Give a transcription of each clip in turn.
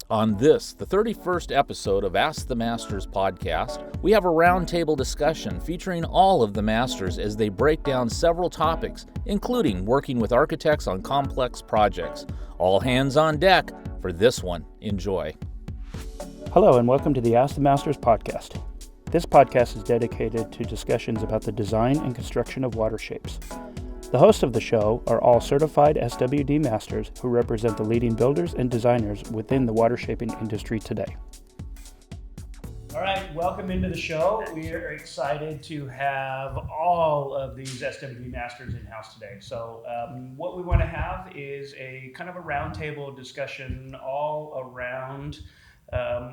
On this, the 31st episode of Ask the Masters podcast, we have a roundtable discussion featuring all of the masters as they break down several topics, including working with architects on complex projects. All hands on deck for this one. Enjoy. Hello and welcome to the Ask the Masters podcast. This podcast is dedicated to discussions about the design and construction of water shapes. The hosts of the show are all certified SWD masters who represent the leading builders and designers within the water shaping industry today. All right, welcome into the show. We are excited to have all of these SWD masters in-house today. So what we want to have is a kind of a roundtable discussion all around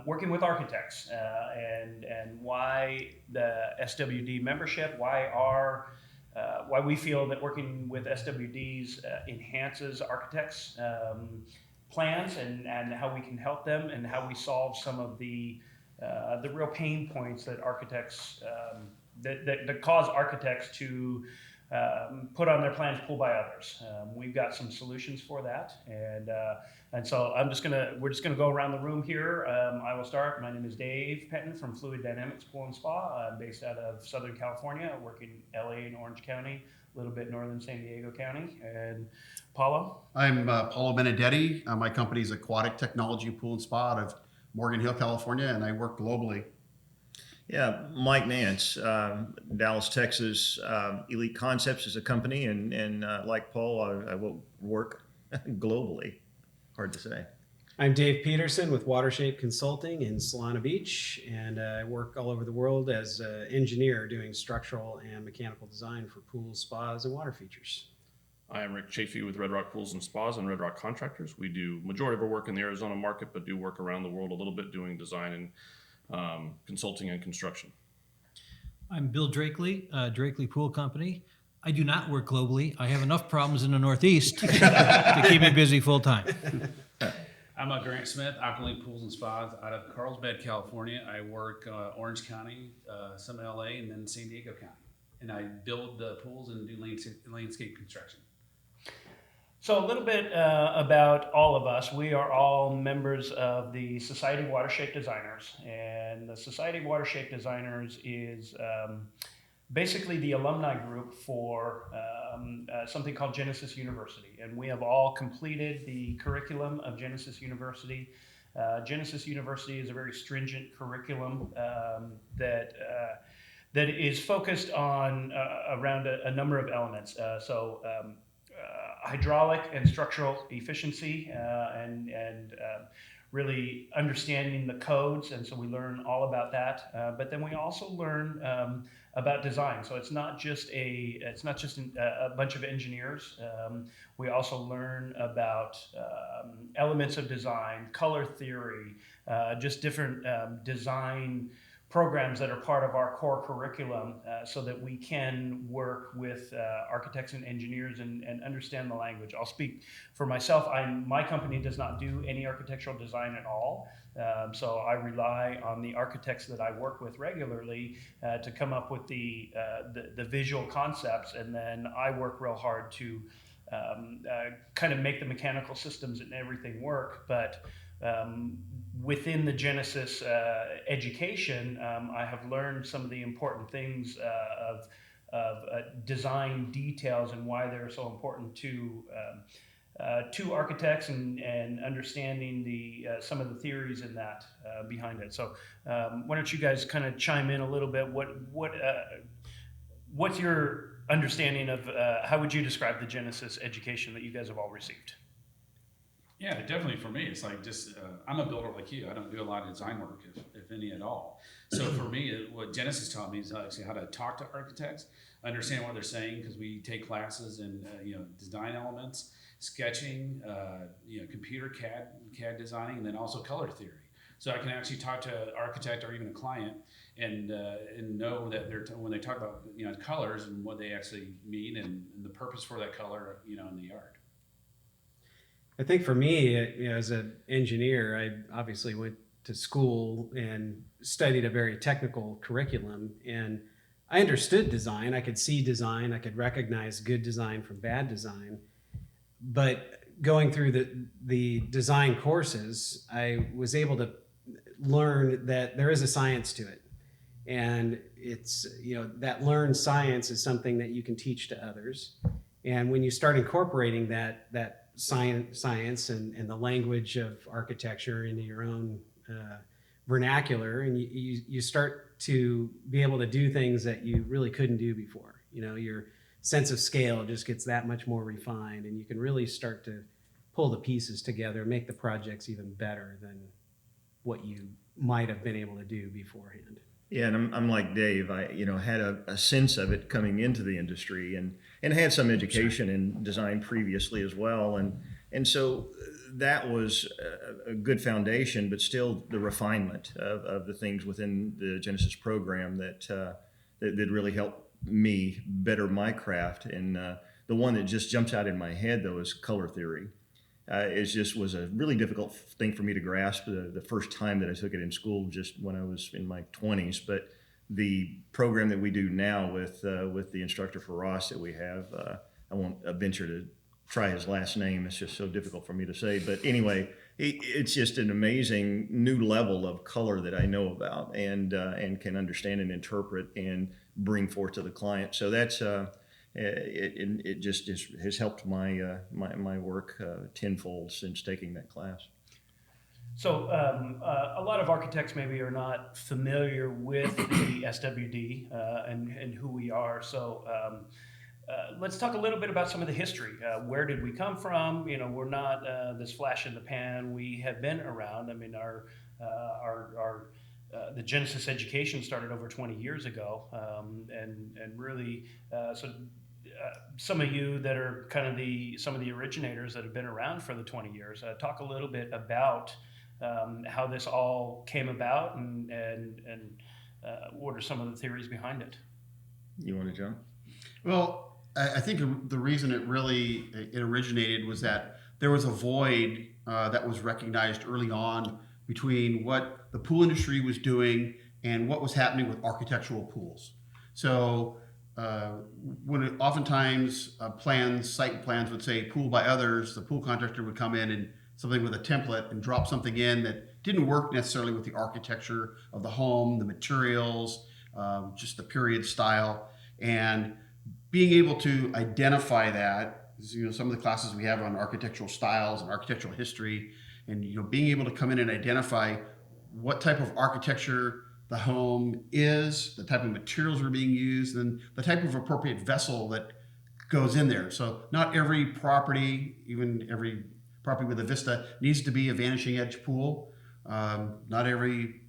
working with architects and why the SWD membership, why we feel that working with SWDs enhances architects' plans and how we can help them and how we solve some of the real pain points that architects that cause architects to put on their plans pulled by others. We've got some solutions for that, and so we're just gonna go around the room here. I will start. My name is Dave Penton from Fluid Dynamics Pool and Spa. I'm based out of Southern California. I work in LA and Orange County, a little bit northern San Diego County. And Paulo? I'm Paulo Benedetti. My company is Aquatic Technology Pool and Spa out of Morgan Hill, California, and I work globally. Yeah, Mike Nance, Dallas, Texas. Elite Concepts is a company, and like Paul, I will work globally. Hard to say. I'm Dave Peterson with Watershape Consulting in Solana Beach, and I work all over the world as an engineer doing structural and mechanical design for pools, spas, and water features. I am Rick Chafee with Red Rock Pools and Spas and Red Rock Contractors. We do majority of our work in the Arizona market, but do work around the world a little bit doing design and consulting and construction. I'm Bill Drakely, Drakely Pool Company. I do not work globally. I have enough problems in the Northeast to keep me busy full time. I'm Grant Smith, Alkaline Pools and Spas out of Carlsbad, California. I work Orange County, some LA, and then San Diego County. And I build the pools and do landscape construction. So a little bit about all of us. We are all members of the Society of Water Shape Designers, and the Society of Water Shape Designers is basically the alumni group for something called Genesis University, and we have all completed the curriculum of Genesis University. Genesis University is a very stringent curriculum that is focused on around a number of elements. Hydraulic and structural efficiency, and really understanding the codes, and so we learn all about that. But then we also learn about design. So it's not just a bunch of engineers. We also learn about elements of design, color theory, just different design programs that are part of our core curriculum, so that we can work with architects and engineers and understand the language. I'll speak for myself. My company does not do any architectural design at all, so I rely on the architects that I work with regularly to come up with the visual concepts, and then I work real hard to kind of make the mechanical systems and everything work. But within the Genesis education, I have learned some of the important things of design details and why they're so important to architects, and understanding some of the theories in that behind it. So why don't you guys kind of chime in a little bit? What's your understanding of how would you describe the Genesis education that you guys have all received? Yeah, definitely for me, it's like just, I'm a builder like you. I don't do a lot of design work, if any at all. So for me, what Genesis taught me is actually how to talk to architects, understand what they're saying, because we take classes in design elements, sketching, computer CAD designing, and then also color theory. So I can actually talk to an architect or even a client and know that when they talk about colors and what they actually mean and the purpose for that color in the yard. I think for me, as an engineer, I obviously went to school and studied a very technical curriculum, and I understood design. I could see design. I could recognize good design from bad design. But going through the design courses, I was able to learn that there is a science to it. And it's, that learned science is something that you can teach to others. And when you start incorporating that science and the language of architecture into your own vernacular, and you start to be able to do things that you really couldn't do before. Your sense of scale just gets that much more refined, and you can really start to pull the pieces together, make the projects even better than what you might have been able to do beforehand. Yeah, and I'm like Dave. I had a sense of it coming into the industry, and had some education in design previously as well, and so that was a good foundation. But still, the refinement of the things within the Genesis program that really helped me better my craft. And the one that just jumps out in my head though is color theory. It just was a really difficult thing for me to grasp the first time that I took it in school, just when I was in my 20s. But the program that we do now with the instructor for Ross that we have, I won't venture to try his last name. It's just so difficult for me to say. But anyway, it's just an amazing new level of color that I know about and can understand and interpret and bring forth to the client. So that's it just has helped my work tenfold since taking that class. So a lot of architects maybe are not familiar with the SWD and who we are. So let's talk a little bit about some of the history. Where did we come from? We're not this flash in the pan. We have been around. I mean, our the Genesis education started over 20 years ago, and really some of you that are kind of some of the originators that have been around for the 20 years, talk a little bit about how this all came about and what are some of the theories behind it. You want to jump? Well, I think the reason it originated was that there was a void that was recognized early on between what the pool industry was doing and what was happening with architectural pools. So when oftentimes site plans would say pool by others, the pool contractor would come in and something with a template and drop something in that didn't work necessarily with the architecture of the home, the materials, just the period style. And being able to identify that, some of the classes we have on architectural styles and architectural history, and being able to come in and identify what type of architecture the home is, the type of materials are being used, and the type of appropriate vessel that goes in there. So not every property, even every property with a vista, needs to be a vanishing edge pool. Not every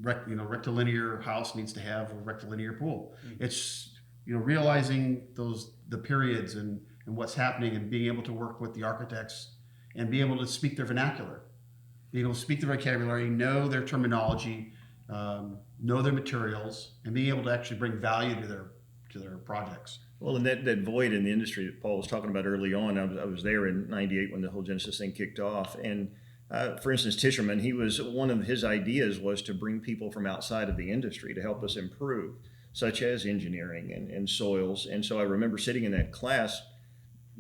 rectilinear house needs to have a rectilinear pool. Mm-hmm. It's realizing the periods and what's happening, and being able to work with the architects and be able to speak their vernacular, be able to speak their vocabulary, know their terminology, know their materials, and being able to actually bring value to their projects. Well, and that void in the industry that Paul was talking about early on, I was there in '98 when the whole Genesis thing kicked off. And for instance, Tischerman, one of his ideas was to bring people from outside of the industry to help us improve, such as engineering and soils. And so I remember sitting in that class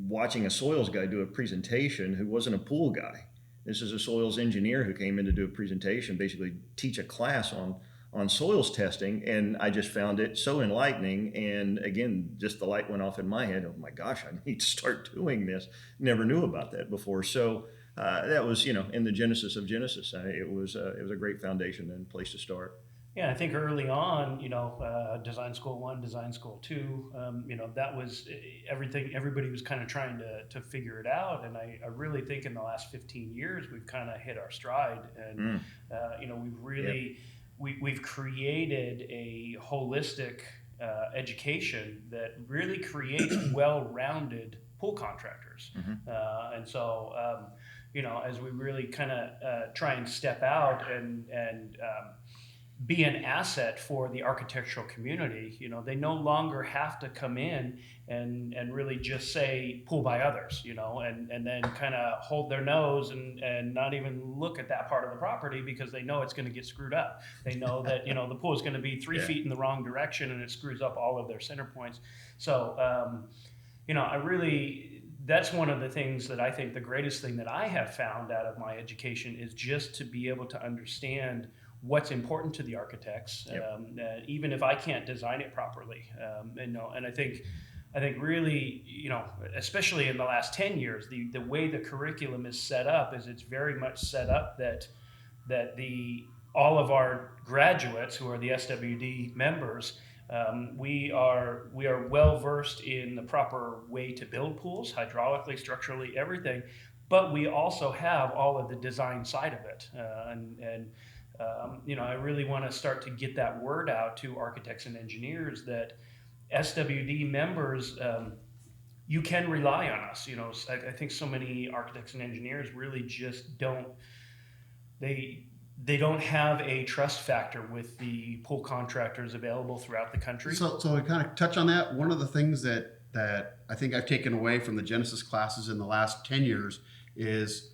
watching a soils guy do a presentation who wasn't a pool guy. This is a soils engineer who came in to do a presentation, basically teach a class on soils testing, and I just found it so enlightening. And again, just the light went off in my head. Oh my gosh, I need to start doing this. Never knew about that before. So that was, in the genesis of Genesis. It was a great foundation and place to start. Yeah, I think early on, Design School 1, Design School 2, that was everything. Everybody was kind of trying to figure it out. And I really think in the last 15 years, we've kind of hit our stride. And, we've really, we've created a holistic education that really creates well-rounded pool contractors. Mm-hmm. And so, as we really kind of try and step out and be an asset for the architectural community, they no longer have to come in and really just say pool by others, and then kind of hold their nose and not even look at that part of the property because they know it's going to get screwed up. They know that, the pool is going to be 3 feet in the wrong direction and it screws up all of their center points. So, that's one of the things that I think the greatest thing that I have found out of my education is just to be able to understand what's important to the architects, even if I can't design it properly. And I think really, especially in the last 10 years, the way the curriculum is set up is it's very much set up that all of our graduates who are the SWD members, we are well versed in the proper way to build pools, hydraulically, structurally, everything, but we also have all of the design side of it. I really want to start to get that word out to architects and engineers that SWD members, you can rely on us. I think so many architects and engineers really just don't. They don't have a trust factor with the pool contractors available throughout the country. So to kind of touch on that, one of the things that I think I've taken away from the Genesis classes in the last 10 years is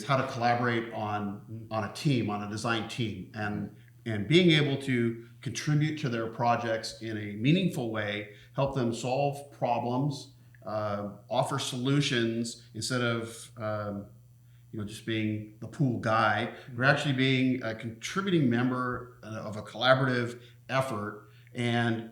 how to collaborate on a team, on a design team, and being able to contribute to their projects in a meaningful way, help them solve problems, offer solutions instead of just being the pool guy. We're actually being a contributing member of a collaborative effort and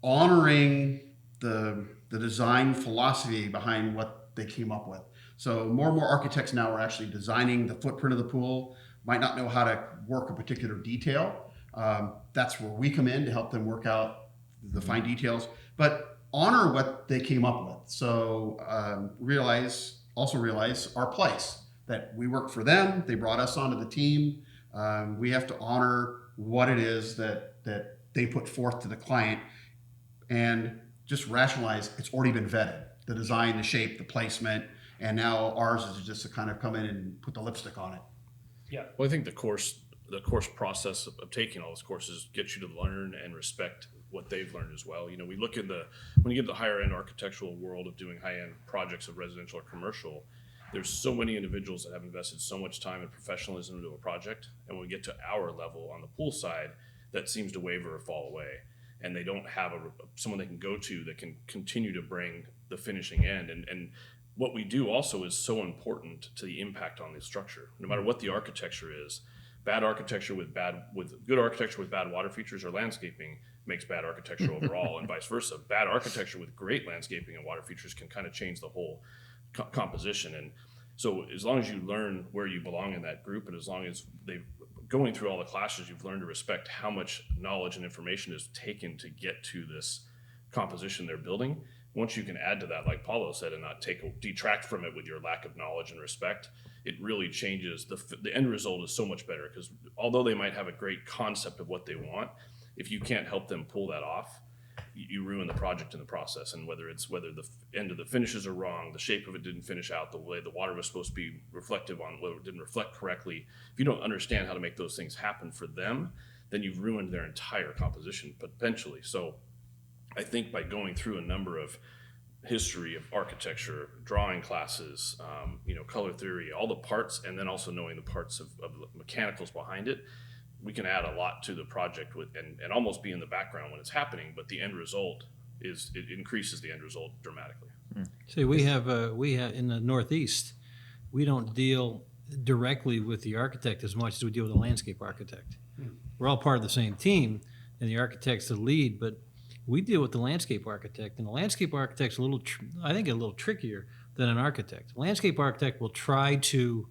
honoring the design philosophy behind what they came up with. So more and more architects now are actually designing the footprint of the pool, might not know how to work a particular detail. That's where we come in to help them work out the fine details, but honor what they came up with. So realize our place, that we work for them, they brought us onto the team. We have to honor what it is that they put forth to the client and just rationalize it's already been vetted. The design, the shape, the placement, and now ours is just to kind of come in and put the lipstick on it. Yeah. Well, I think the course process of taking all those courses gets you to learn and respect what they've learned as well. We look at when you get the higher end architectural world of doing high end projects of residential or commercial, there's so many individuals that have invested so much time and professionalism into a project. And when we get to our level on the pool side, that seems to waver or fall away. And they don't have someone they can go to that can continue to bring the finishing end. And what we do also is so important to the impact on the structure. No matter what the architecture is, bad architecture with good architecture with bad water features or landscaping makes bad architecture overall, and vice versa. Bad architecture with great landscaping and water features can kind of change the whole composition. And so as long as you learn where you belong in that group, and as long as going through all the classes, you've learned to respect how much knowledge and information is taken to get to this composition they're building. Once you can add to that, like Paulo said, and not detract from it with your lack of knowledge and respect, it really changes. The end result is so much better, because although they might have a great concept of what they want, if you can't help them pull that off, you ruin the project in the process. And whether the end of the finishes are wrong, the shape of it didn't finish out the way the water was supposed to be reflective on, whether it didn't reflect correctly, if you don't understand how to make those things happen for them, then you've ruined their entire composition potentially. So I think by going through a number of history of architecture, drawing classes, color theory, all the parts, and then also knowing the parts of the mechanicals behind it, we can add a lot to the project and almost be in the background when it's happening, but the end result it increases the end result dramatically. See, we have in the Northeast, we don't deal directly with the architect as much as we deal with the landscape architect. We're all part of the same team, and the architect's the lead, but we deal with the landscape architect, and the landscape architect's a little trickier than an architect. The landscape architect will try to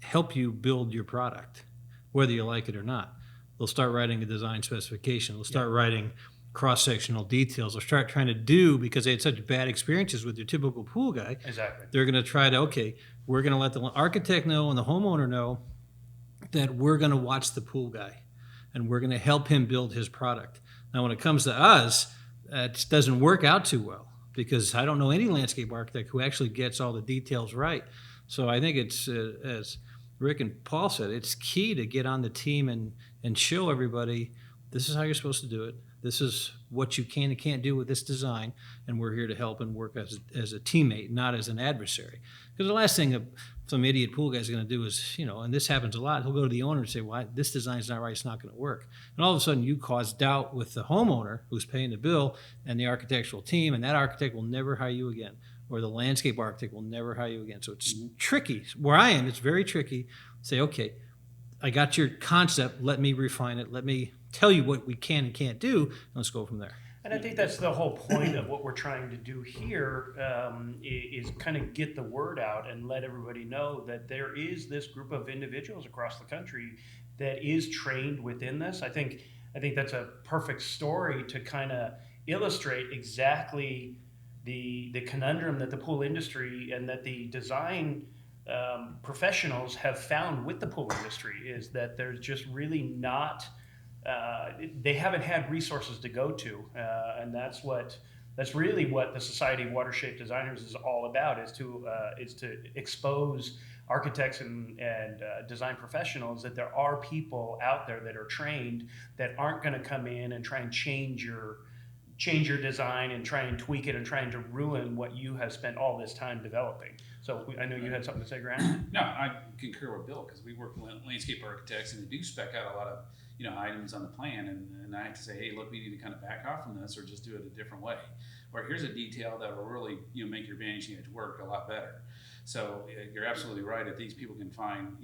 help you build your product, whether you like it or not. They'll start writing a design specification. They'll start writing cross-sectional details. They'll start trying to do, because they had such bad experiences with your typical pool guy. Exactly. They're going to try to, we're going to let the architect know and the homeowner know that we're going to watch the pool guy, and we're going to help him build his product. Now, when it comes to us, it doesn't work out too well, because I don't know any landscape architect who actually gets all the details right. So I think it's, as Rick and Paul said, it's key to get on the team and show everybody this is how you're supposed to do it. This is what you can and can't do with this design, and we're here to help and work as a teammate, not as an adversary. Because the last thing some idiot pool guy is going to do is, and this happens a lot, he'll go to the owner and say, well, this design's not right, it's not going to work. And all of a sudden you cause doubt with the homeowner who's paying the bill and the architectural team, and that architect will never hire you again. or the landscape architect will never hire you again. So it's tricky. Where I am, it's very tricky. Say, okay, I got your concept. Let me refine it. Let me tell you what we can and can't do. And let's go from there. And I think that's the whole point of what we're trying to do here, is kind of get the word out and let everybody know that there is this group of individuals across the country that is trained within this. I think that's a perfect story to kind of illustrate exactly the conundrum that the pool industry and that the design professionals have found with the pool industry, is that there's just really not. They haven't had resources to go to, and that's really what the Society of Watershape Designers is all about, is to expose architects and design professionals that there are people out there that are trained, that aren't going to come in and try and change your design and try and tweak it and trying to ruin what you have spent all this time developing. So I know you had something to say, Grant. No, I concur with Bill, because we work with landscape architects and they do spec out a lot of items on the plan, and I have to say, hey, look, we need to kind of back off from this or just do it a different way. Or here's a detail that will really make your vanishing edge work a lot better. So you're absolutely right. If these people can find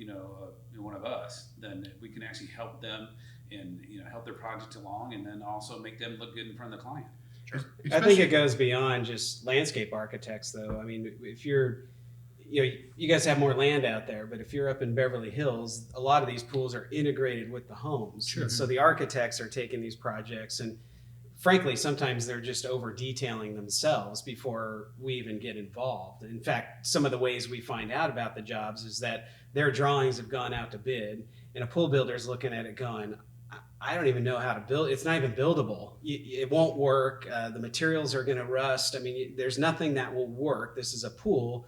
one of us, then we can actually help them and help their project along, and then also make them look good in front of the client. Sure. I think it goes beyond just landscape architects, though. I mean, if you're, you guys have more land out there, but if you're up in Beverly Hills, a lot of these pools are integrated with the homes. Sure. So the architects are taking these projects, and frankly, sometimes they're just over detailing themselves before we even get involved. In fact, some of the ways we find out about the jobs is that their drawings have gone out to bid, and a pool builder's looking at it going, I don't even know how to build. It's not even buildable. It won't work. The materials are going to rust. I mean, there's nothing that will work. This is a pool.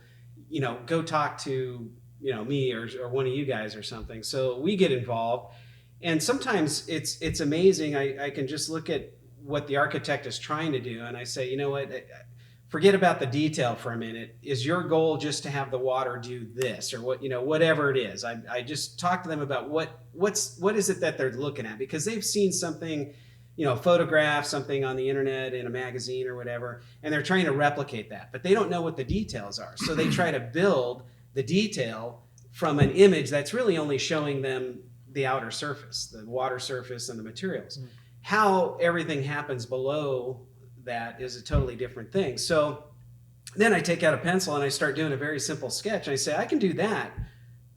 Go talk to me or one of you guys or something. So we get involved, and sometimes it's amazing. I can just look at what the architect is trying to do, and I say, you know what? Forget about the detail for a minute. Is your goal just to have the water do this, or whatever it is? I just talk to them about what is it that they're looking at, because they've seen something, photograph something on the internet in a magazine or whatever, and they're trying to replicate that, but they don't know what the details are. So they try to build the detail from an image that's really only showing them the outer surface, the water surface and the materials. Mm-hmm. How everything happens below that is a totally different thing. So then I take out a pencil and I start doing a very simple sketch. I say, I can do that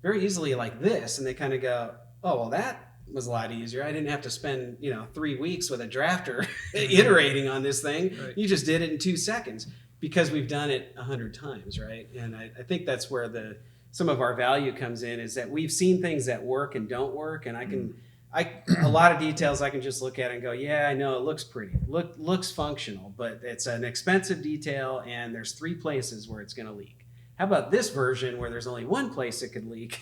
very easily like this. And they kind of go, oh, well, that was a lot easier. I didn't have to spend 3 weeks with a drafter iterating on this thing. Right. You just did it in 2 seconds, because we've done it 100 times, right? And I think that's where some of our value comes in, is that we've seen things that work and don't work, and a lot of details I can just look at and go, yeah, I know it looks pretty, looks functional, but it's an expensive detail, and there's 3 places where it's going to leak. How about this version where there's only 1 place it could leak,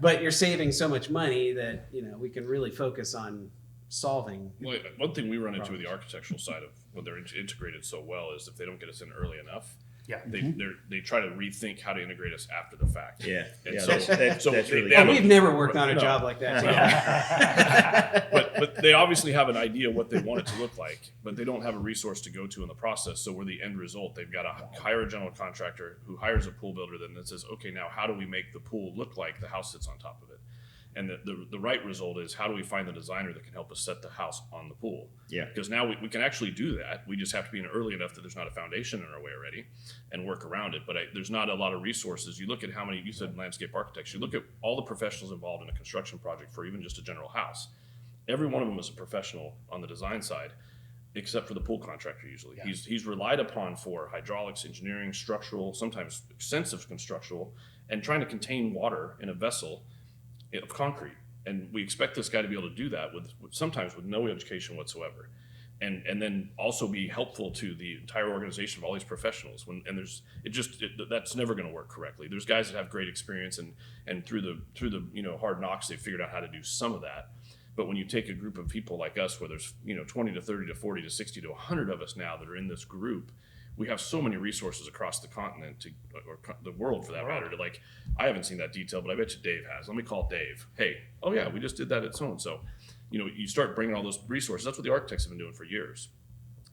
but you're saving so much money that we can really focus on solving. Well, one thing we run into with the architectural side of when they're integrated so well is if they don't get us in early enough, they try to rethink how to integrate us after the fact. Yeah, and that's really. We've never worked on a job like that. But they obviously have an idea what they want it to look like, but they don't have a resource to go to in the process. So we're the end result. They've got to hire a general contractor who hires a pool builder then that says, okay, now how do we make the pool look like the house sits on top of it? And the right result is, how do we find the designer that can help us set the house on the pool? Yeah. Because now we can actually do that. We just have to be in early enough that there's not a foundation in our way already and work around it. But there's not a lot of resources. You look at how many, you said landscape architects, you look at all the professionals involved in a construction project for even just a general house. Every one of them is a professional on the design side, except for the pool contractor usually. Yeah. He's relied upon for hydraulics, engineering, structural, sometimes extensive constructural, and trying to contain water in a vessel of concrete, and we expect this guy to be able to do that with sometimes with no education whatsoever, and then also be helpful to the entire organization of all these professionals. That's never going to work correctly. There's guys that have great experience and through the hard knocks, they figured out how to do some of that. But when you take a group of people like us, where there's 20 to 30 to 40 to 60 to 100 of us now that are in this group, we have so many resources across the continent or the world for that matter. I haven't seen that detail, but I bet you Dave has. Let me call Dave. Hey, oh yeah, we just did that at so-and-so. You start bringing all those resources. That's what the architects have been doing for years.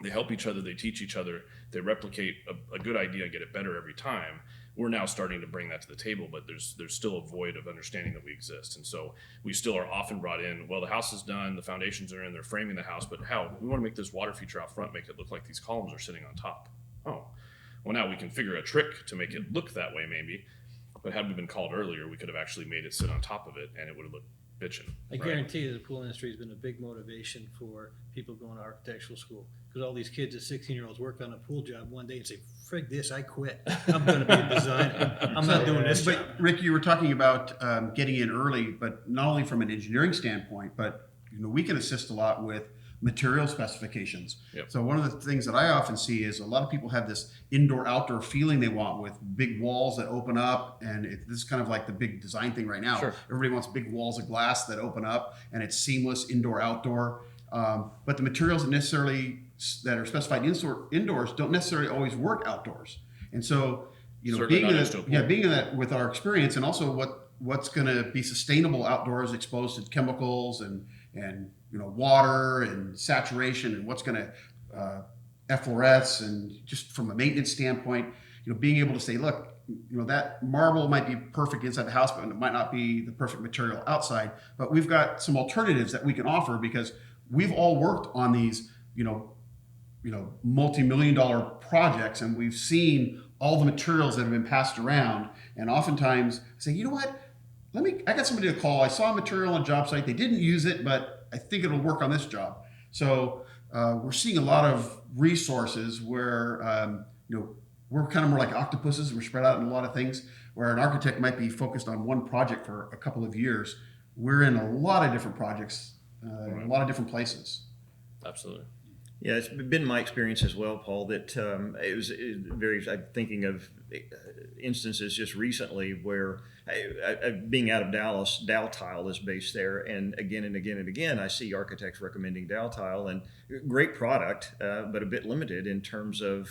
They help each other, they teach each other, they replicate a good idea and get it better every time. We're now starting to bring that to the table, but there's still a void of understanding that we exist. And so we still are often brought in, well, the house is done, the foundations are in, they're framing the house, but how? We want to make this water feature out front, make it look like these columns are sitting on top. Oh, well, now we can figure a trick to make it look that way maybe, but had we been called earlier, we could have actually made it sit on top of it and it would have looked bitchin'. I guarantee you the pool industry has been a big motivation for people going to architectural school, because all these kids at 16-year-olds work on a pool job one day and say, frig this, I quit. I'm going to be a designer. I'm not doing this job. But Rick, you were talking about getting in early, but not only from an engineering standpoint, but we can assist a lot with material specifications. Yep. So one of the things that I often see is a lot of people have this indoor-outdoor feeling they want with big walls that open up, and this is kind of like the big design thing right now. Sure. Everybody wants big walls of glass that open up, and it's seamless indoor-outdoor. But the materials that are specified indoors don't necessarily always work outdoors. And so, Certainly being not in that with our experience, and also what's going to be sustainable outdoors, exposed to chemicals and water and saturation, and what's going to effloresce, and just from a maintenance standpoint, being able to say, look, that marble might be perfect inside the house, but it might not be the perfect material outside. But we've got some alternatives that we can offer, because we've all worked on these, multi-million-dollar projects, and we've seen all the materials that have been passed around. And oftentimes say, you know what, I got somebody to call. I saw a material on a job site. They didn't use it, but I think it'll work on this job. So we're seeing a lot of resources where, we're kind of more like octopuses. We're spread out in a lot of things, where an architect might be focused on one project for a couple of years. We're in a lot of different projects, in a lot of different places. Absolutely. Yeah, it's been my experience as well, Paul, that I'm thinking of instances just recently where being out of Dallas, Dow Tile is based there. And again, I see architects recommending Dow Tile, and great product, but a bit limited in terms of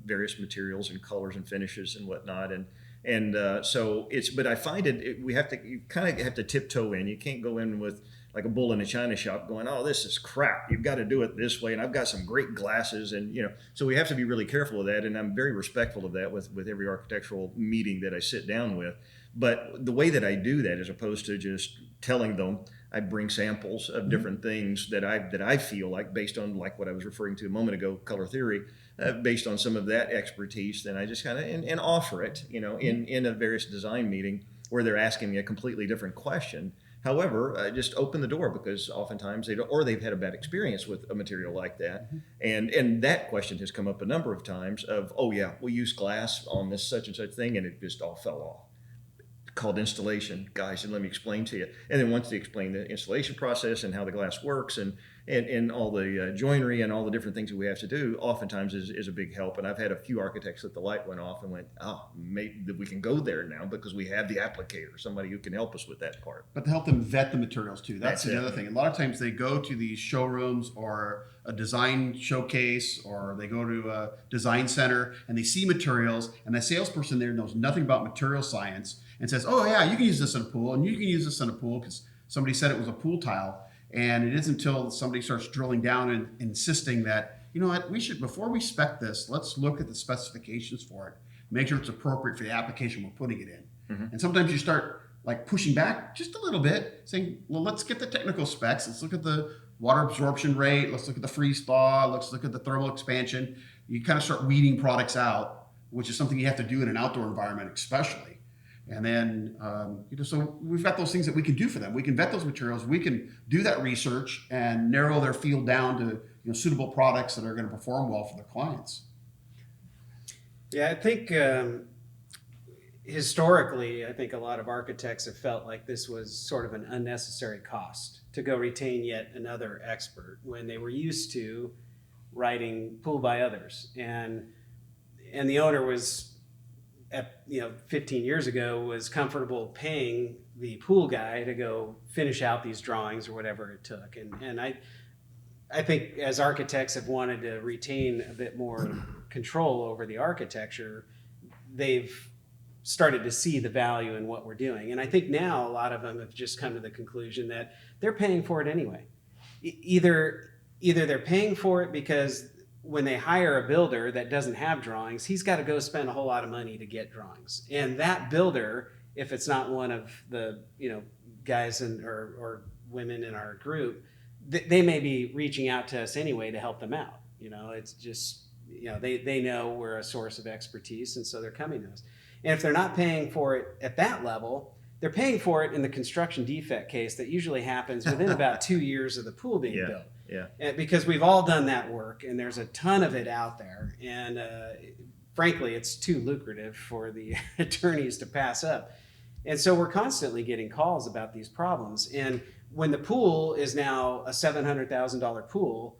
various materials and colors and finishes and whatnot. But I find you kind of have to tiptoe in. You can't go in with like a bull in a china shop going, oh, this is crap. You've got to do it this way. And I've got some great glasses. And, so we have to be really careful of that. And I'm very respectful of that with every architectural meeting that I sit down with. But the way that I do that, as opposed to just telling them, I bring samples of different things that I feel like, based on like what I was referring to a moment ago, color theory, based on some of that expertise, then I just kind of, and offer it, in a various design meeting where they're asking me a completely different question. However, just open the door, because oftentimes they've had a bad experience with a material like that. And that question has come up a number of times of, oh yeah, we use glass on this such and such thing, and it just all fell off. Called installation. Guys, and let me explain to you. And then once they explain the installation process and how the glass works and all the joinery and all the different things that we have to do, oftentimes is a big help. And I've had a few architects that the light went off and went, oh, maybe we can go there now because we have the applicator, somebody who can help us with that part. But to help them vet the materials too. That's the other thing. A lot of times they go to these showrooms or a design showcase, or they go to a design center and they see materials, and the salesperson there knows nothing about material science and says, oh yeah, you can use this in a pool, and you can use this in a pool because somebody said it was a pool tile. And it isn't until somebody starts drilling down and insisting that, you know what, we should, before we spec this, let's look at the specifications for it, make sure it's appropriate for the application we're putting it in. And sometimes you start like pushing back just a little bit, saying, well, let's get the technical specs. Let's look at the water absorption rate. Let's look at the freeze thaw. Let's look at the thermal expansion. You kind of start weeding products out, which is something you have to do in an outdoor environment, especially. And then, so we've got those things that we can do for them. We can vet those materials. We can do that research and narrow their field down to suitable products that are going to perform well for their clients. Yeah, I think historically, I think a lot of architects have felt like this was sort of an unnecessary cost to go retain yet another expert when they were used to writing pool by others. And the owner was, 15 years ago, was comfortable paying the pool guy to go finish out these drawings or whatever it took. And I think as architects have wanted to retain a bit more control over the architecture, they've started to see the value in what we're doing. And I think now a lot of them have just come to the conclusion that they're paying for it anyway. Either they're paying for it because when they hire a builder that doesn't have drawings, he's got to go spend a whole lot of money to get drawings. And that builder, if it's not one of the, guys or women in our group, they may be reaching out to us anyway to help them out. It's just, they know we're a source of expertise, and so they're coming to us. And if they're not paying for it at that level, they're paying for it in the construction defect case that usually happens within about 2 years of the pool being built. Yeah. And because we've all done that work, and there's a ton of it out there. And frankly, it's too lucrative for the attorneys to pass up. And so we're constantly getting calls about these problems. And when the pool is now a $700,000 pool,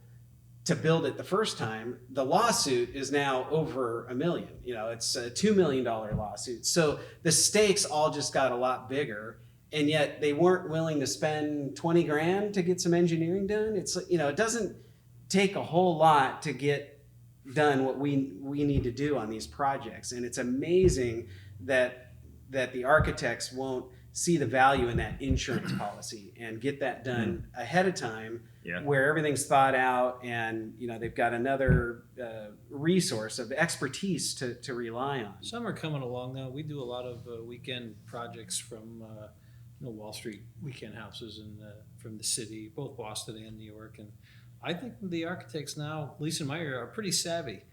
to build it the first time, the lawsuit is now over $1 million. It's a $2 million lawsuit. So the stakes all just got a lot bigger, and yet they weren't willing to spend 20 grand to get some engineering done. It's, it doesn't take a whole lot to get done what we need to do on these projects. And it's amazing that the architects won't see the value in that insurance policy and get that done ahead of time, where everything's thought out, and they've got another resource of expertise to rely on. Some are coming along now. We do a lot of weekend projects from Wall Street weekend houses and from the city, both Boston and New York. And I think the architects now, at least in my area, are pretty savvy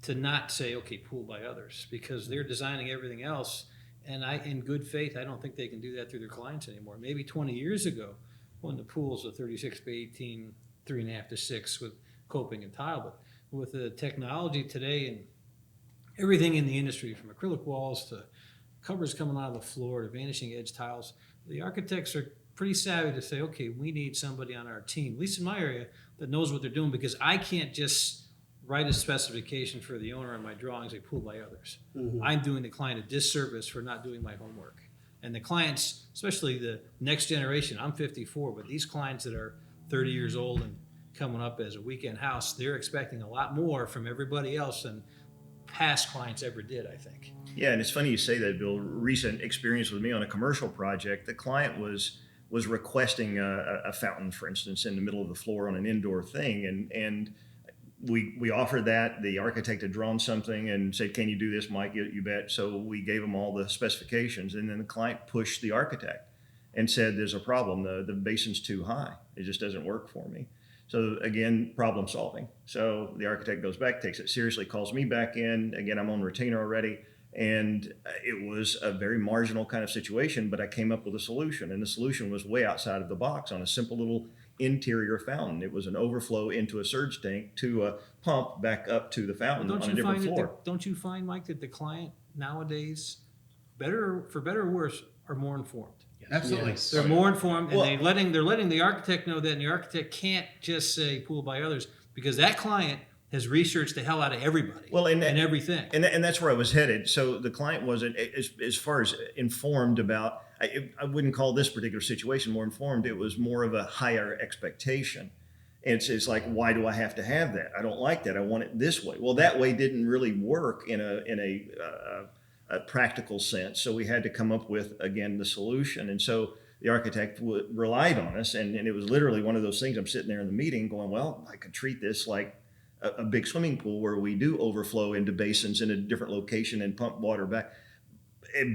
to not say, okay, pool by others, because they're designing everything else. And in good faith, I don't think they can do that through their clients anymore. Maybe 20 years ago, when the pool's a 36 by 18, 3.5 to 6 with coping and tile, but with the technology today and everything in the industry, from acrylic walls to covers coming out of the floor to vanishing edge tiles, the architects are pretty savvy to say, okay, we need somebody on our team, at least in my area, that knows what they're doing, because I can't just write a specification for the owner on my drawings, like pool by others. Mm-hmm. I'm doing the client a disservice for not doing my homework. And the clients, especially the next generation, I'm 54, but these clients that are 30 years old and coming up as a weekend house, they're expecting a lot more from everybody else than past clients ever did, I think. Yeah, and it's funny you say that, Bill. Recent experience with me on a commercial project, the client was requesting a fountain, for instance, in the middle of the floor on an indoor thing, and we offered that. The architect had drawn something and said, "Can you do this, Mike?" You bet. So we gave him all the specifications, and then the client pushed the architect and said, "There's a problem. The basin's too high. It just doesn't work for me." So again, problem solving. So the architect goes back, takes it seriously, calls me back in. Again, I'm on retainer already. And it was a very marginal kind of situation, but I came up with a solution. And the solution was way outside of the box on a simple little interior fountain. It was an overflow into a surge tank to a pump back up to the fountain on a different floor. Don't you find, Mike, that the client nowadays, for better or worse, are more informed? Absolutely. Yes. They're more informed, and they're letting the architect know that, and the architect can't just say pool by others, because that client has researched the hell out of everybody and everything. And that's where I was headed. So the client wasn't, as far as informed about, I wouldn't call this particular situation more informed. It was more of a higher expectation. And it's like, why do I have to have that? I don't like that. I want it this way. Well, that way didn't really work in a practical sense. So we had to come up with, again, the solution. And so the architect relied on us. And it was literally one of those things. I'm sitting there in the meeting going, well, I could treat this like a big swimming pool where we do overflow into basins in a different location and pump water back.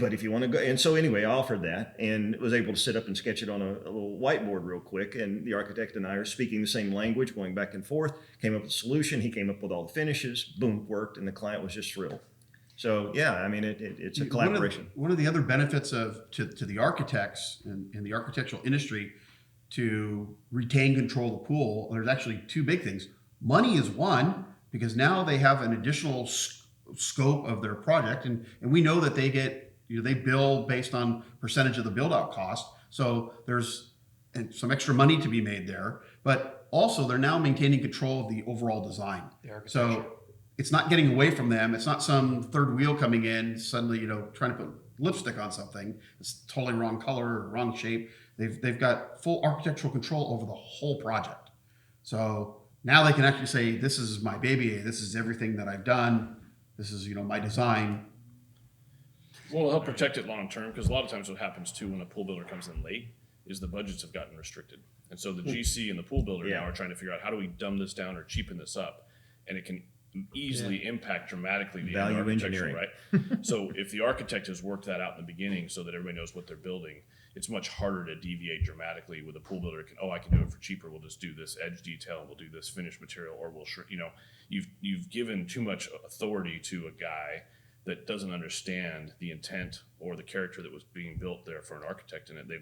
But if you want to go, and so anyway, I offered that and was able to sit up and sketch it on a little whiteboard real quick. And the architect and I are speaking the same language, going back and forth, came up with a solution. He came up with all the finishes, boom, worked. And the client was just thrilled. So yeah, I mean, it's a collaboration. One of the other benefits to the architects and the architectural industry to retain control of the pool, there's actually two big things. Money is one, because now they have an additional scope of their project, and we know that they get, they bill based on percentage of the build out cost. So there's some extra money to be made there, but also they're now maintaining control of the overall design. So it's not getting away from them. It's not some third wheel coming in suddenly, trying to put lipstick on something. It's totally wrong color or wrong shape. They've got full architectural control over the whole project. So now they can actually say, this is my baby. This is everything that I've done. This is, my design. Well, it'll help protect it long term, because a lot of times what happens too when a pool builder comes in late is the budgets have gotten restricted. And so the GC and the pool builder now are trying to figure out, how do we dumb this down or cheapen this up? and it can easily impact dramatically the Value end architecture, engineering. right? So if the architect has worked that out in the beginning so that everybody knows what they're building, it's much harder to deviate dramatically with a pool builder. I can do it for cheaper. We'll just do this edge detail. We'll do this finished material, or we'll shrink. You've given too much authority to a guy that doesn't understand the intent or the character that was being built there for an architect, and they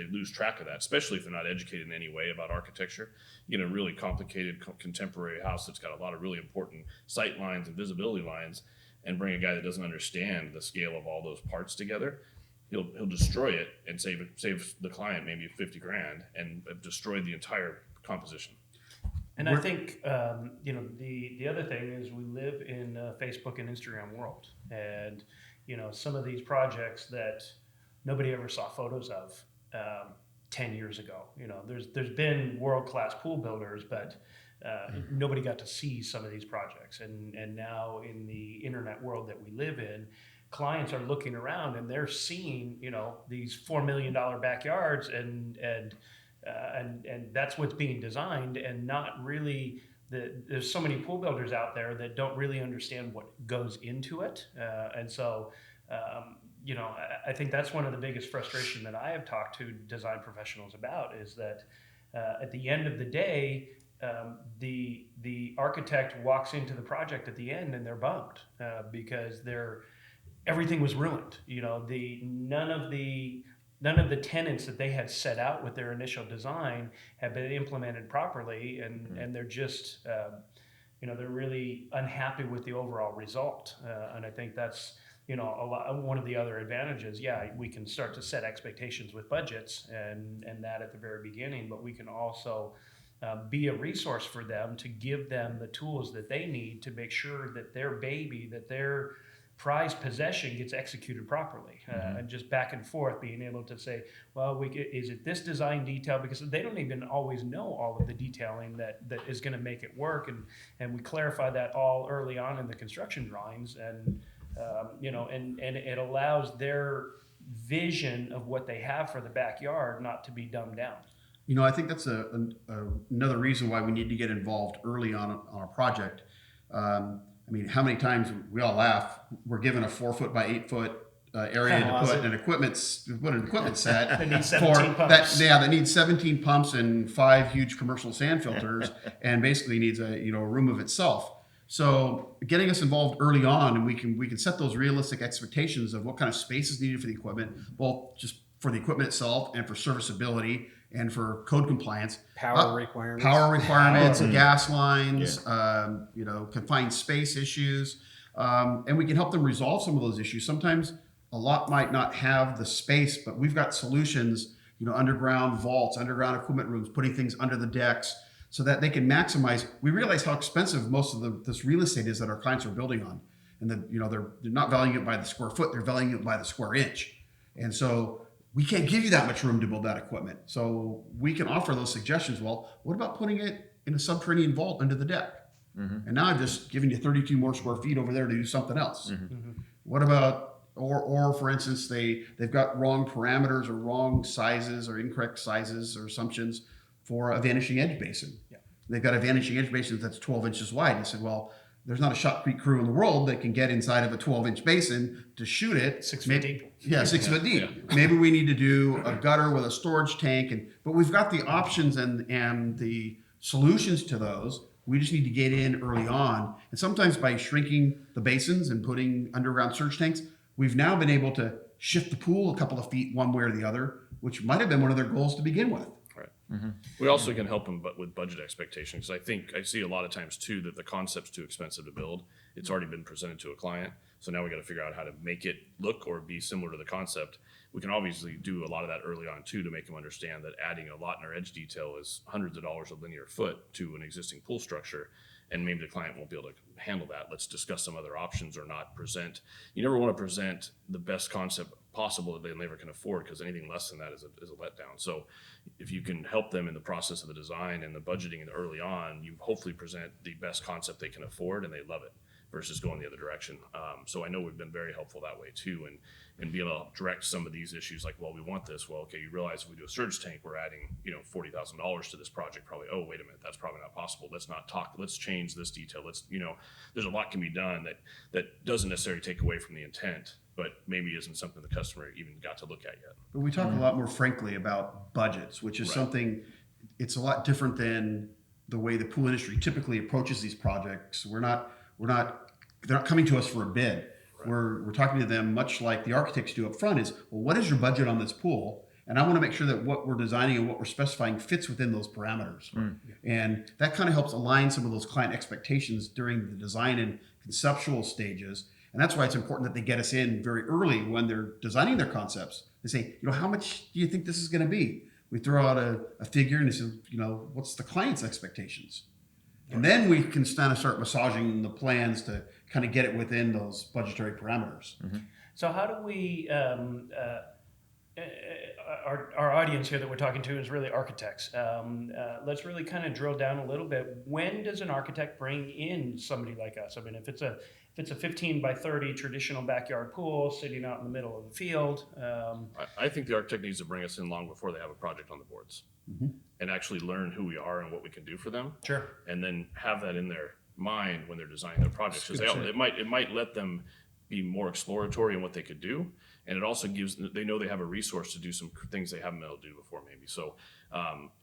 lose track of that, especially if they're not educated in any way about architecture. You get a really complicated contemporary house that's got a lot of really important sight lines and visibility lines, and bring a guy that doesn't understand the scale of all those parts together. He'll destroy it and save the client maybe $50,000 and destroy the entire composition. And I think, the other thing is we live in a Facebook and Instagram world. And, some of these projects that nobody ever saw photos of 10 years ago, there's been world-class pool builders, but nobody got to see some of these projects. And now in the internet world that we live in, clients are looking around and they're seeing, these $4 million backyards and that's what's being designed, and not really there's so many pool builders out there that don't really understand what goes into it. I think that's one of the biggest frustration that I have talked to design professionals about is that at the end of the day, the architect walks into the project at the end and they're bummed because everything was ruined. None of the tenets that they had set out with their initial design have been implemented properly, and they're just, they're really unhappy with the overall result. And I think that's, one of the other advantages. Yeah, we can start to set expectations with budgets and that at the very beginning, but we can also be a resource for them to give them the tools that they need to make sure that their prized possession gets executed properly, and just back and forth being able to say, well, is it this design detail? Because they don't even always know all of the detailing that is going to make it work, and we clarify that all early on in the construction drawings, and and it allows their vision of what they have for the backyard not to be dumbed down. I think that's another reason why we need to get involved early on a project. How many times we all laugh? We're given a 4 foot by 8 foot area to put an equipment set. They need 17 pumps. That needs 17 pumps and 5 huge commercial sand filters, and basically needs a room of itself. So getting us involved early on, and we can set those realistic expectations of what kind of space is needed for the equipment, both just for the equipment itself and for serviceability and for code compliance. Power requirements, gas lines, confined space issues. And we can help them resolve some of those issues. Sometimes a lot might not have the space, but we've got solutions, underground vaults, underground equipment rooms, putting things under the decks so that they can maximize. We realize how expensive most of this real estate is that our clients are building on. And they're not valuing it by the square foot, they're valuing it by the square inch. And so we can't give you that much room to build that equipment. So we can offer those suggestions. Well, what about putting it in a subterranean vault under the deck? Mm-hmm. And now I'm just giving you 32 more square feet over there to do something else. Mm-hmm. Mm-hmm. What about, or for instance, they've got wrong parameters or wrong sizes or incorrect sizes or assumptions for a vanishing edge basin. Yeah. They've got a vanishing edge basin that's 12 inches wide. And I said, well, there's not a shotcrete crew in the world that can get inside of a 12-inch basin to shoot it. 6 feet deep. Yeah, 6 foot deep. Yeah. Maybe we need to do a gutter with a storage tank, but we've got the options and the solutions to those. We just need to get in early on. And sometimes by shrinking the basins and putting underground surge tanks, we've now been able to shift the pool a couple of feet one way or the other, which might have been one of their goals to begin with. Mm-hmm. We also can help them with budget expectations. I see a lot of times too that the concept's too expensive to build. It's already been presented to a client. So now we got to figure out how to make it look or be similar to the concept. We can obviously do a lot of that early on too to make them understand that adding a lot in our edge detail is hundreds of dollars a linear foot to an existing pool structure. And maybe the client won't be able to handle that. Let's discuss some other options or not present. You never want to present the best concept possible that they never can afford, because anything less than that is a letdown. So if you can help them in the process of the design and the budgeting and early on, you hopefully present the best concept they can afford and they love it. versus going the other direction. So I know we've been very helpful that way too, and be able to direct some of these issues like, well, we want this. Well, okay, you realize if we do a surge tank, we're adding, $40,000 to this project. Probably, oh, wait a minute, that's probably not possible. Let's not talk. Let's change this detail. There's a lot can be done that doesn't necessarily take away from the intent, but maybe isn't something the customer even got to look at yet. But we talk a lot more frankly about budgets, which is something, it's a lot different than the way the pool industry typically approaches these projects. They're not coming to us for a bid. Right. We're talking to them much like the architects do up front is, well, what is your budget on this pool? And I want to make sure that what we're designing and what we're specifying fits within those parameters. And that kind of helps align some of those client expectations during the design and conceptual stages. And that's why it's important that they get us in very early when they're designing their concepts. They say, how much do you think this is going to be? We throw out a figure and they say, what's the client's expectations? And then we can kind of start massaging the plans to kind of get it within those budgetary parameters. So how do we, our audience here that we're talking to is really architects. Let's really kind of drill down a little bit. When does an architect bring in somebody like us? I mean, if it's a 15 by 30 traditional backyard pool sitting out in the middle of the field. I think the architect needs to bring us in long before they have a project on the boards and actually learn who we are and what we can do for them. Sure. And then have that in their mind when they're designing their projects. Because it might let them be more exploratory in what they could do. And it also they know they have a resource to do some things they haven't been able to do before maybe. So,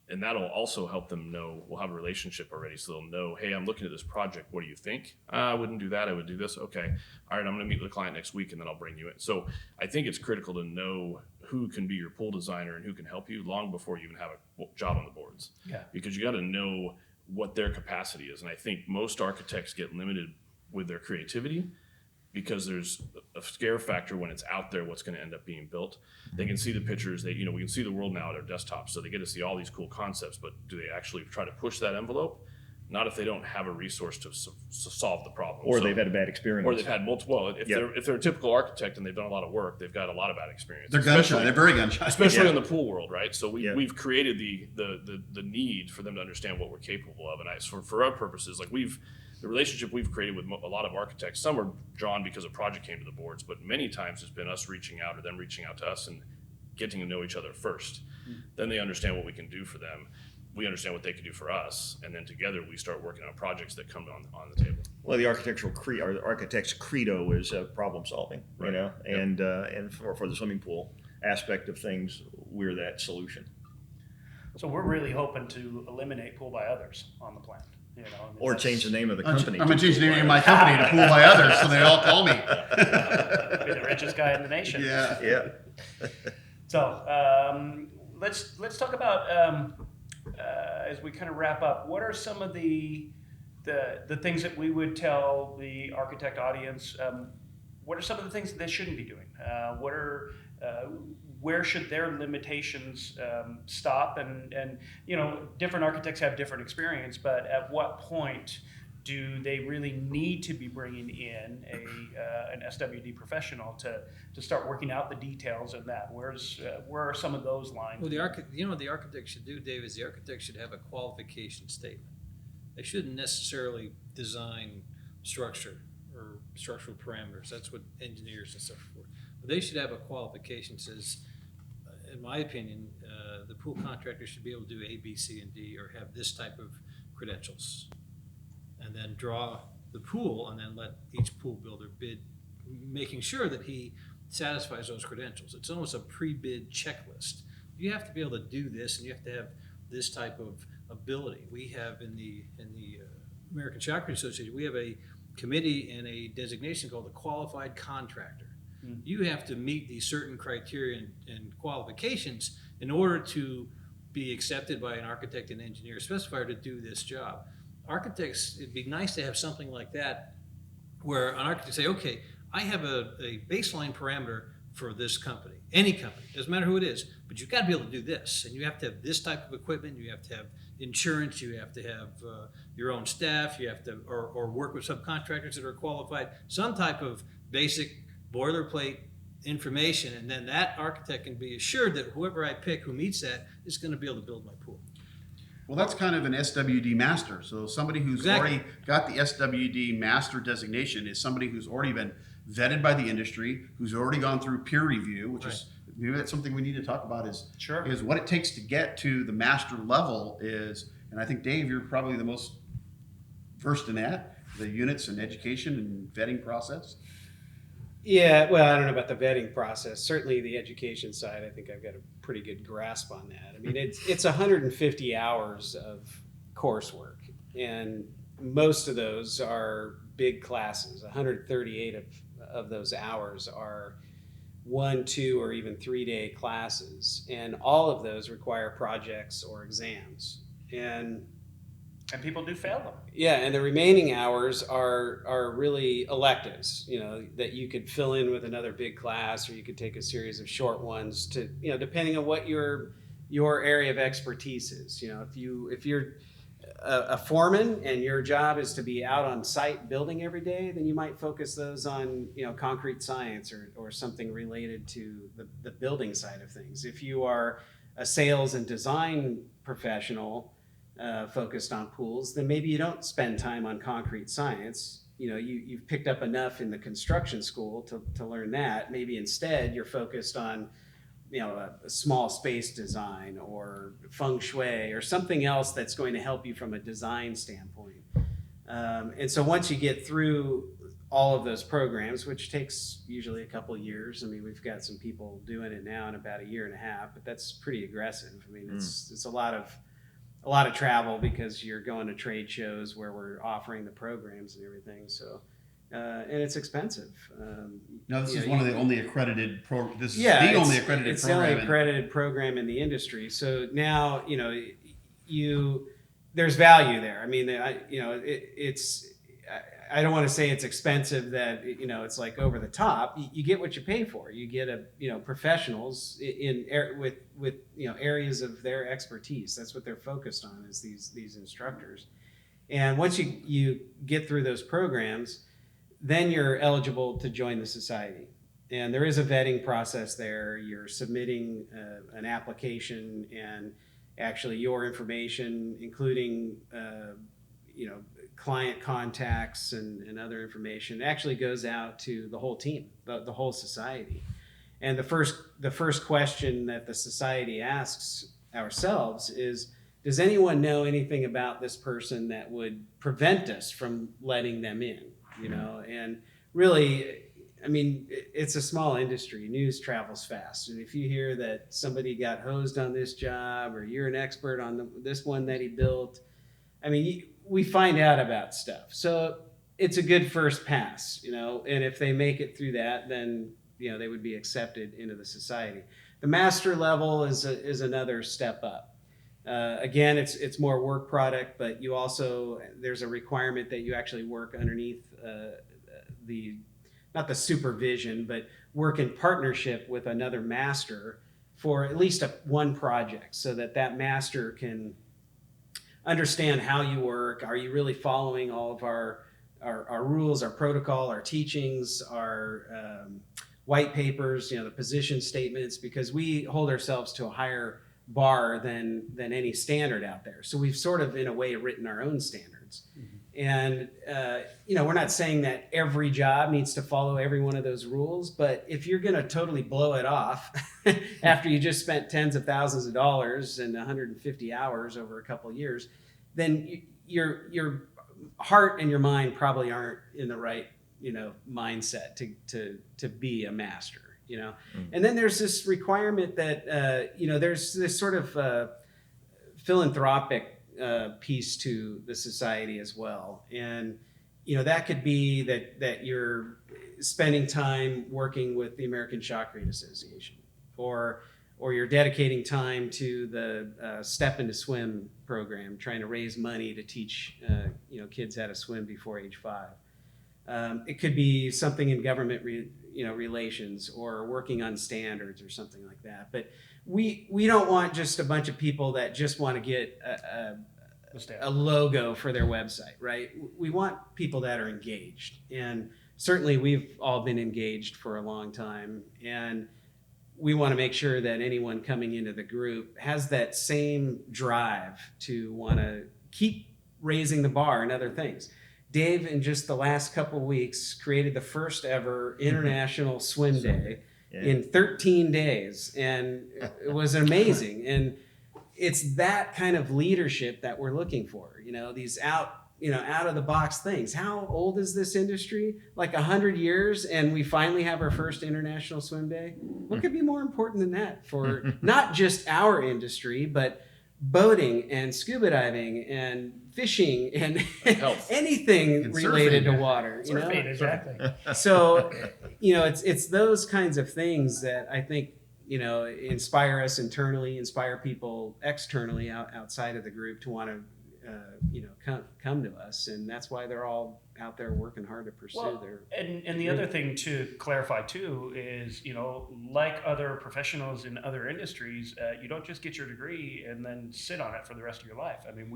and that'll also help them know, we'll have a relationship already. So they'll know, hey, I'm looking at this project. What do you think? I wouldn't do that. I would do this. Okay. All right. I'm going to meet with the client next week and then I'll bring you in. So I think it's critical to know who can be your pool designer and who can help you long before you even have a job on the boards. Yeah. Because you got to know what their capacity is. And I think most architects get limited with their creativity because there's a scare factor when it's out there, what's going to end up being built. They can see the pictures, we can see the world now at our desktops, so they get to see all these cool concepts, but do they actually try to push that envelope? Not if they don't have a resource to solve the problem. Or they've had a bad experience. Or they've had multiple, if they're a typical architect and they've done a lot of work, they've got a lot of bad experience. They're gun shy, they're very gun shy. Especially in the pool world, right? So we've created the need for them to understand what we're capable of. And for our purposes, the relationship we've created with a lot of architects, some are drawn because a project came to the boards, but many times it's been us reaching out or them reaching out to us and getting to know each other first. Then they understand what we can do for them. We understand what they can do for us, and then together we start working on projects that come on the table. Well, the architect's credo is problem solving, Right. And for the swimming pool aspect of things, we're that solution. So we're really hoping to eliminate pool by others on the plan. Or change the name of the company. I'm going to change the name of my company to Pool by Others so they all call me. Be the richest guy in the nation. Yeah. So let's talk about as we kind of wrap up. What are some of the things that we would tell the architect audience? What are some of the things that they shouldn't be doing? Where should their limitations stop? And different architects have different experience, but at what point do they really need to be bringing in an SWD professional to start working out the details of that? Where are some of those lines? Well, what the architect should do, Dave, is the architect should have a qualification statement. They shouldn't necessarily design structure or structural parameters. That's what engineers and stuff are for. But they should have a qualification that says, in my opinion, the pool contractor should be able to do A, B, C, and D, or have this type of credentials. And then draw the pool and then let each pool builder bid, making sure that he satisfies those credentials. It's almost a pre-bid checklist. You have to be able to do this and you have to have this type of ability. We have in the American Shotcrete Association, we have a committee and a designation called the qualified contractor. You have to meet these certain criteria and qualifications in order to be accepted by an architect and engineer specifier to do this job. Architects, it'd be nice to have something like that where an architect say, okay, I have a baseline parameter for this company, any company, doesn't matter who it is, but you've got to be able to do this, and you have to have this type of equipment, you have to have insurance, you have to have your own staff, you have to, or work with subcontractors that are qualified, some type of basic boilerplate information, and then that architect can be assured that whoever I pick who meets that is going to be able to build my pool. Well, that's kind of an SWD master. So somebody who's Exactly. already got the SWD master designation is somebody who's already been vetted by the industry, who's already gone through peer review, which is maybe that's something we need to talk about is what it takes to get to the master level is, and I think Dave, you're probably the most versed in that, the units and education and vetting process. Yeah, well, I don't know about the vetting process. Certainly the education side, I think I've got a pretty good grasp on that. I mean, it's 150 hours of coursework, and most of those are big classes. 138 of those hours are 1, 2, or even 3-day classes, and all of those require projects or exams. And people do fail them. Yeah, and the remaining hours are really electives, that you could fill in with another big class, or you could take a series of short ones to, depending on what your area of expertise is. If you're a foreman and your job is to be out on site building every day, then you might focus those on, concrete science or something related to the building side of things. If you are a sales and design professional, focused on pools, then maybe you don't spend time on concrete science. You've picked up enough in the construction school to learn that. Maybe instead you're focused on, a small space design or feng shui or something else that's going to help you from a design standpoint. And so once you get through all of those programs, which takes usually a couple of years. I mean, we've got some people doing it now in about 1.5 years, but that's pretty aggressive. I mean, it's a lot of travel because you're going to trade shows where we're offering the programs and everything. So, and it's expensive. Now, this is one of the only accredited programs. This is the only accredited it's program. the only accredited program in the industry. So now, there's value there. I mean, I don't want to say it's expensive that, it's like over the top. You get what you pay for. You get professionals with areas of their expertise. That's what they're focused on is these instructors. And once you get through those programs, then you're eligible to join the society. And there is a vetting process there. You're submitting an application, and actually your information, including client contacts and other information, actually goes out to the whole team, the whole society. And the first question that the society asks ourselves is, does anyone know anything about this person that would prevent us from letting them in? And really, I mean, it's a small industry. News travels fast. And if you hear that somebody got hosed on this job, or you're an expert on this one that he built, I mean, we find out about stuff. So it's a good first pass, and if they make it through that, then, they would be accepted into the society. The master level is another step up. Again, it's more work product, but there's a requirement that you actually work underneath not the supervision, but work in partnership with another master for at least one project, so that master can understand how you work. Are you really following all of our rules, our protocol, our teachings, our white papers, the position statements, because we hold ourselves to a higher bar than any standard out there. So we've sort of, in a way, written our own standards. Mm-hmm. And, we're not saying that every job needs to follow every one of those rules, but if you're going to totally blow it off after you just spent tens of thousands of dollars and 150 hours over a couple of years, then your heart and your mind probably aren't in the right, mindset to be a master. And then there's this requirement that there's this sort of philanthropic piece to the society as well. And that could be that you're spending time working with the American Shotcrete Association, or you're dedicating time to the Step Into Swim program, trying to raise money to teach kids how to swim before age 5. It could be something in government relations, or working on standards or something like that. But we don't want just a bunch of people that just want to get a logo for their website, right? We want people that are engaged. And certainly we've all been engaged for a long time. And we want to make sure that anyone coming into the group has that same drive to want to keep raising the bar and other things. Dave, in just the last couple of weeks, created the first ever international swim day in 13 days, and it was amazing. And it's that kind of leadership that we're looking for. These out of the box things. How old is this industry? Like 100 years, and we finally have our first international swim day. What could be more important than that for not just our industry, but boating and scuba diving and fishing and anything And related surfing. to water? Exactly. So, it's those kinds of things that I think inspire us internally, inspire people externally outside of the group to want to come to us, and that's why they're all out there working hard to pursue their. And the other thing to clarify too is, like other professionals in other industries, you don't just get your degree and then sit on it for the rest of your life. I mean,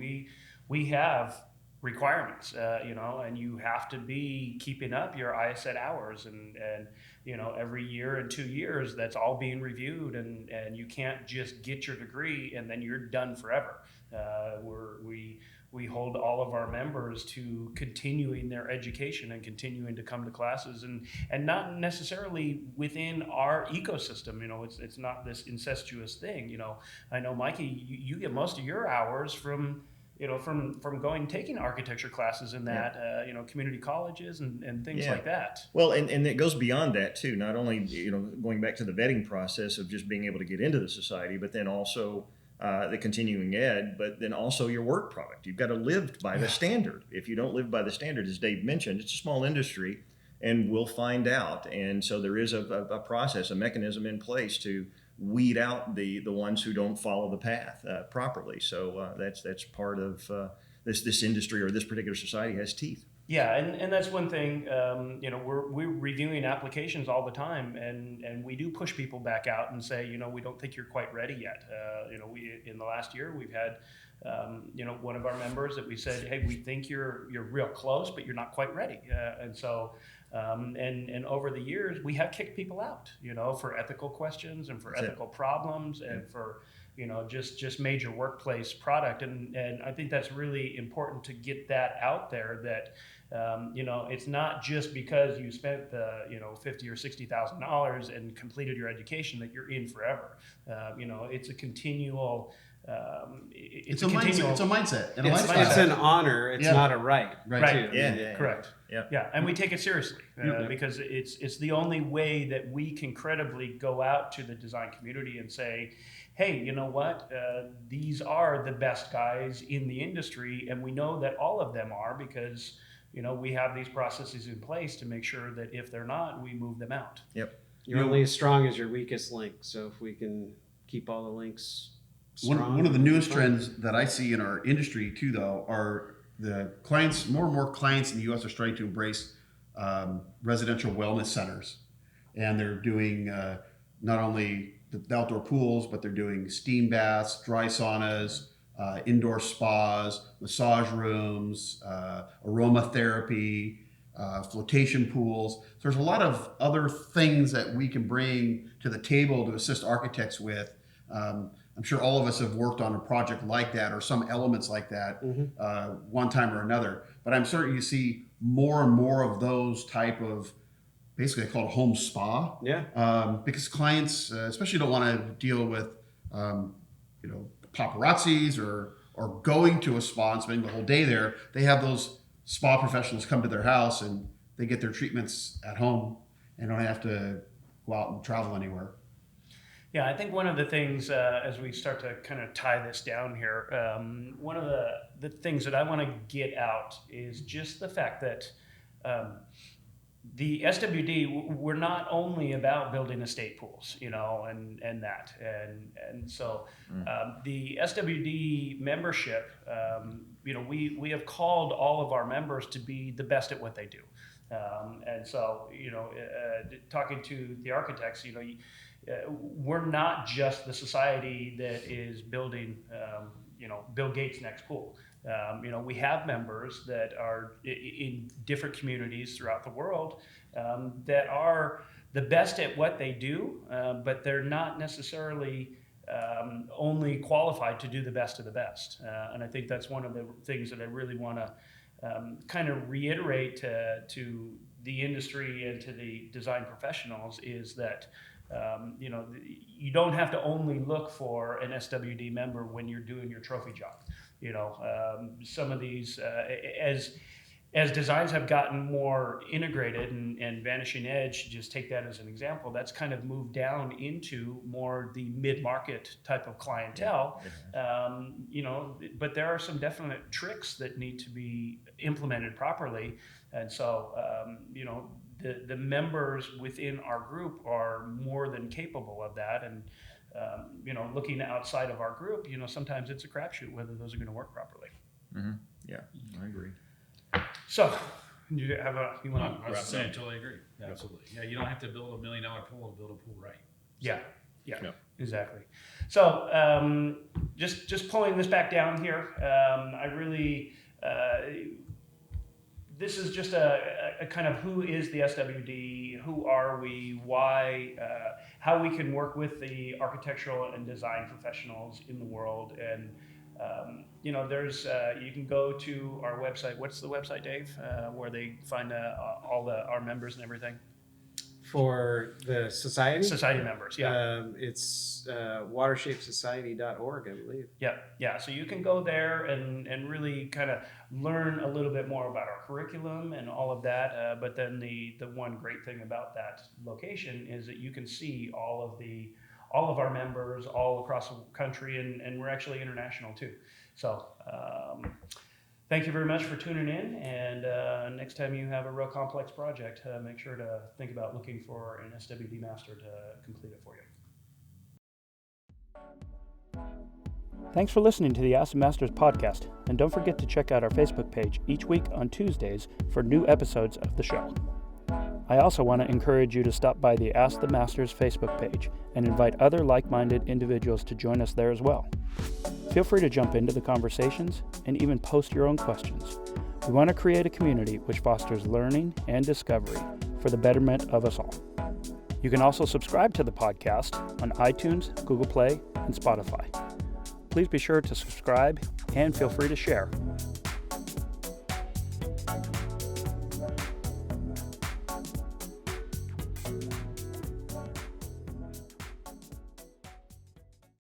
we have requirements, and you have to be keeping up your ISET hours, and every year and 2 years, that's all being reviewed, and you can't just get your degree and then you're done forever. We hold all of our members to continuing their education and continuing to come to classes, and not necessarily within our ecosystem. It's not this incestuous thing. I know, Mikey, you get most of your hours from taking architecture classes in that, community colleges and things like that. Well, and it goes beyond that too. Not only, going back to the vetting process of just being able to get into the society, but then also the continuing ed, but then also your work product. You've got to live by the standard. If you don't live by the standard, as Dave mentioned, it's a small industry, and we'll find out. And so there is a process, a mechanism in place to weed out the ones who don't follow the path properly. So that's part of this industry, or this particular society has teeth. Yeah, and that's one thing. We're reviewing applications all the time, and we do push people back out and say, we don't think you're quite ready yet. We in the last year we've had, one of our members that we said, hey, we think you're real close, but you're not quite ready. And so, and over the years we have kicked people out, for ethical questions and for ethical problems and for just major workplace product. And I think that's really important to get that out there, that it's not just because you spent the $50,000 or $60,000 and completed your education that you're in forever. It's a continual. It's a mindset. And It's an honor. It's not a right. Right. Too. Yeah. Correct. Yeah. And we take it seriously because it's the only way that we can credibly go out to the design community and say, hey, you know what? These are the best guys in the industry, and we know that all of them are, because we have these processes in place to make sure that if they're not, we move them out. Yep. You're only as strong as your weakest link. So if we can keep all the links strong. One of the newest trends that I see in our industry too, though, are the clients. More and more clients in the U.S. are starting to embrace residential wellness centers, and they're doing not only the outdoor pools, but they're doing steam baths, dry saunas, indoor spas, massage rooms, aromatherapy, flotation pools. So there's a lot of other things that we can bring to the table to assist architects with. I'm sure all of us have worked on a project like that, or some elements like that, one time or another. But I'm certain you see more and more of those type of, basically I call it a home spa. Yeah. Because clients especially don't want to deal with paparazzis or going to a spa and spending the whole day there. They have those spa professionals come to their house and they get their treatments at home and don't have to go out and travel anywhere. Yeah, I think one of the things, as we start to kind of tie this down here, one of the things that I want to get out is just the fact that the SWD, we're not only about building estate pools, and that. And so the SWD membership, we have called all of our members to be the best at what they do. And so, talking to the architects, we're not just the society that is building, Bill Gates' next pool. We have members that are in different communities throughout the world that are the best at what they do, but they're not necessarily only qualified to do the best of the best. And I think that's one of the things that I really want to kind of reiterate to the industry and to the design professionals is that you don't have to only look for an SWD member when you're doing your trophy job. Some of these, as designs have gotten more integrated and Vanishing Edge, just take that as an example, that's kind of moved down into more the mid-market type of clientele. But there are some definite tricks that need to be implemented properly. And so, the members within our group are more than capable of that. And, looking outside of our group, sometimes it's a crapshoot whether those are going to work properly. Mm-hmm. Yeah, I agree. So, you want I to was saying, totally agree. Yeah, absolutely. Yeah, you don't have to build $1 million pool to build a pool right. Yeah, exactly. So, just pulling this back down here, I really, this is just a kind of who is the SWD, who are we, why, how we can work with the architectural and design professionals in the world. And there's you can go to our website. What's the website, Dave? Where they find all our members and everything. For the society? Society members, yeah. It's watershapesociety.org, I believe. Yeah. So you can go there and really kind of learn a little bit more about our curriculum and all of that. But then the one great thing about that location is that you can see all of our members all across the country, and we're actually international too. So thank you very much for tuning in, and next time you have a real complex project, make sure to think about looking for an SWD master to complete it for you. Thanks for listening to the Ask the Masters podcast, and don't forget to check out our Facebook page each week on Tuesdays for new episodes of the show. I also want to encourage you to stop by the Ask the Masters Facebook page and invite other like-minded individuals to join us there as well. Feel free to jump into the conversations and even post your own questions. We want to create a community which fosters learning and discovery for the betterment of us all. You can also subscribe to the podcast on iTunes, Google Play, and Spotify. Please be sure to subscribe and feel free to share.